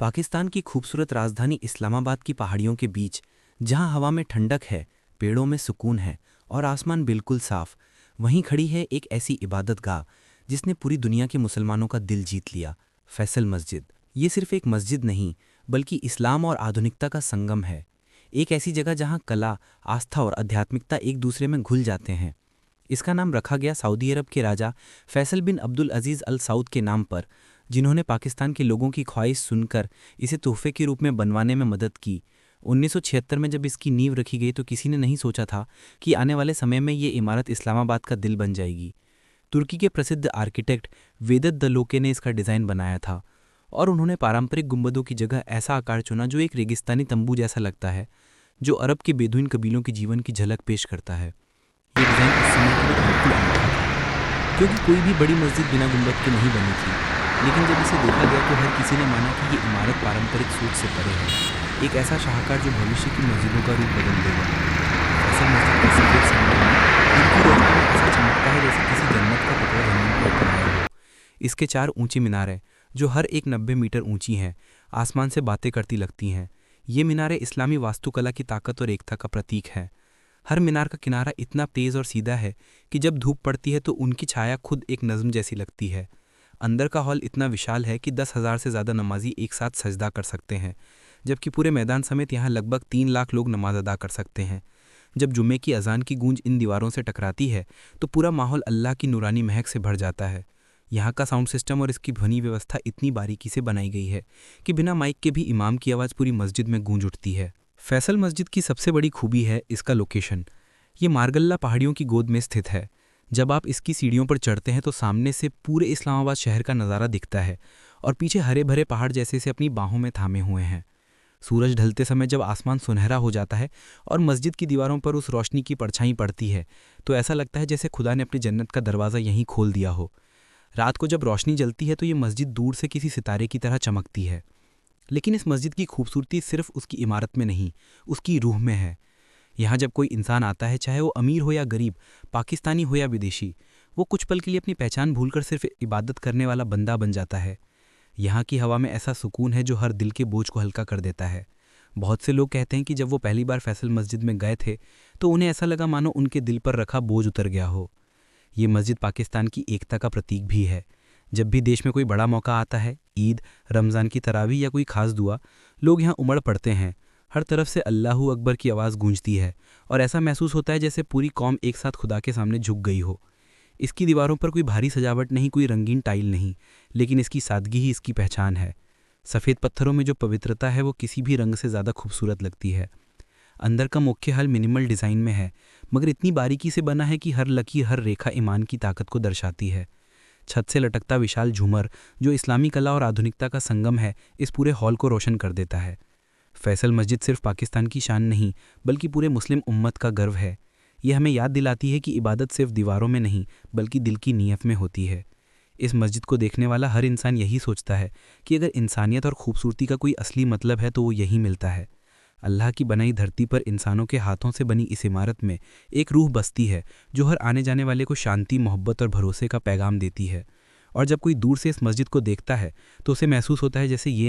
पाकिस्तान की खूबसूरत राजधानी इस्लामाबाद की पहाड़ियों के बीच, जहां हवा में ठंडक है, पेड़ों में सुकून है और आसमान बिल्कुल साफ, वहीं खड़ी है एक ऐसी इबादतगाह जिसने पूरी दुनिया के मुसलमानों का दिल जीत लिया। फैसल मस्जिद। ये सिर्फ एक मस्जिद नहीं, बल्कि इस्लाम और आधुनिकता का संगम है। एक ऐसी जगह जहां कला, आस्था और आध्यात्मिकता एक दूसरे में घुल जाते हैं। इसका नाम रखा गया सऊदी अरब के राजा फैसल बिन अब्दुल अजीज़ अल सऊद के नाम पर, जिन्होंने पाकिस्तान के लोगों की ख्वाहिश सुनकर इसे तोहफे के रूप में बनवाने में मदद की। 1976 में जब इसकी नींव रखी गई तो किसी ने नहीं सोचा था कि आने वाले समय में ये इमारत इस्लामाबाद का दिल बन जाएगी। तुर्की के प्रसिद्ध आर्किटेक्ट वेदत दलोके ने इसका डिज़ाइन बनाया था और उन्होंने पारंपरिक गुंबदों की जगह ऐसा आकार चुना जो एक रेगिस्तानी तंबू जैसा लगता है, जो अरब के बेदुइन कबीलों के जीवन की झलक पेश करता है। ये डिज़ाइन उस समय के लिए बिल्कुल अनोखा था, क्योंकि कोई भी बड़ी मस्जिद बिना गुंबद के नहीं बनी थी। लेकिन जब इसे देखा गया तो हर किसी ने माना कि ये इमारत पारंपरिक सोच से परे है, एक ऐसा शाहकार जो भविष्य की मस्जिदों का रूप बदल देगा। ऐसा मस्जिद का सफेद संगमरमर दिन की रोशनी में ऐसा चमकता है जैसे किसी जन्नत का टुकड़ा जमीन पर उतर आया हो। इसके 4 ऊंची मीनारें, जो हर एक 90 मीटर ऊंची हैं, आसमान से बातें करती लगती हैं। ये मीनारें इस्लामी वास्तुकला की ताकत और एकता का प्रतीक हैं। हर मीनार का किनारा इतना तेज और सीधा है कि जब धूप पड़ती है तो उनकी छाया खुद एक नज़्म जैसी लगती है। अंदर का हॉल इतना विशाल है कि 10,000 से ज़्यादा नमाजी एक साथ सजदा कर सकते हैं, जबकि पूरे मैदान समेत यहाँ लगभग 3 लाख लोग नमाज अदा कर सकते हैं। जब जुम्मे की अजान की गूंज इन दीवारों से टकराती है तो पूरा माहौल अल्लाह की नूरानी महक से भर जाता है। यहाँ का साउंड सिस्टम और इसकी ध्वनि व्यवस्था इतनी बारीकी से बनाई गई है कि बिना माइक के भी इमाम की आवाज़ पूरी मस्जिद में गूंज उठती है। फैसल मस्जिद की सबसे बड़ी खूबी है इसका लोकेशन। ये मारगल्ला पहाड़ियों की गोद में स्थित है। जब आप इसकी सीढ़ियों पर चढ़ते हैं तो सामने से पूरे इस्लामाबाद शहर का नज़ारा दिखता है और पीछे हरे भरे पहाड़ जैसे से अपनी बाहों में थामे हुए हैं। सूरज ढलते समय जब आसमान सुनहरा हो जाता है और मस्जिद की दीवारों पर उस रोशनी की परछाई पड़ती है तो ऐसा लगता है जैसे खुदा ने अपनी जन्नत का दरवाज़ा यहीं खोल दिया हो। रात को जब रोशनी जलती है तो ये मस्जिद दूर से किसी सितारे की तरह चमकती है। लेकिन इस मस्जिद की खूबसूरती सिर्फ उसकी इमारत में नहीं, उसकी रूह में है। यहाँ जब कोई इंसान आता है, चाहे वो अमीर हो या गरीब, पाकिस्तानी हो या विदेशी, वो कुछ पल के लिए अपनी पहचान भूलकर सिर्फ इबादत करने वाला बंदा बन जाता है। यहाँ की हवा में ऐसा सुकून है जो हर दिल के बोझ को हल्का कर देता है। बहुत से लोग कहते हैं कि जब वो पहली बार फैसल मस्जिद में गए थे तो उन्हें ऐसा लगा मानो उनके दिल पर रखा बोझ उतर गया हो। ये मस्जिद पाकिस्तान की एकता का प्रतीक भी है। जब भी देश में कोई बड़ा मौका आता है, ईद, रमज़ान की तरावी या कोई खास दुआ, लोग यहाँ उमड़ पड़ते हैं। हर तरफ से अल्लाहू अकबर की आवाज़ गूंजती है और ऐसा महसूस होता है जैसे पूरी कौम एक साथ खुदा के सामने झुक गई हो। इसकी दीवारों पर कोई भारी सजावट नहीं, कोई रंगीन टाइल नहीं, लेकिन इसकी सादगी ही इसकी पहचान है। सफ़ेद पत्थरों में जो पवित्रता है वो किसी भी रंग से ज़्यादा खूबसूरत लगती है। अंदर का मुख्य हल मिनिमल डिज़ाइन में है, मगर इतनी बारीकी से बना है कि हर लकीर, हर रेखा ईमान की ताकत को दर्शाती है। छत से लटकता विशाल झूमर, जो इस्लामी कला और आधुनिकता का संगम है, इस पूरे हॉल को रोशन कर देता है। फैसल मस्जिद सिर्फ पाकिस्तान की शान नहीं, बल्कि पूरे मुस्लिम उम्मत का गर्व है। ये हमें याद दिलाती है कि इबादत सिर्फ दीवारों में नहीं, बल्कि दिल की नीयत में होती है। इस मस्जिद को देखने वाला हर इंसान यही सोचता है कि अगर इंसानियत और खूबसूरती का कोई असली मतलब है तो वो यही मिलता है। अल्लाह की बनाई धरती पर इंसानों के हाथों से बनी इस इमारत में एक रूह बसती है जो हर आने जाने वाले को शांति, मोहब्बत और भरोसे का पैगाम देती है। और जब कोई दूर से इस मस्जिद को देखता है तो उसे महसूस होता है जैसे ये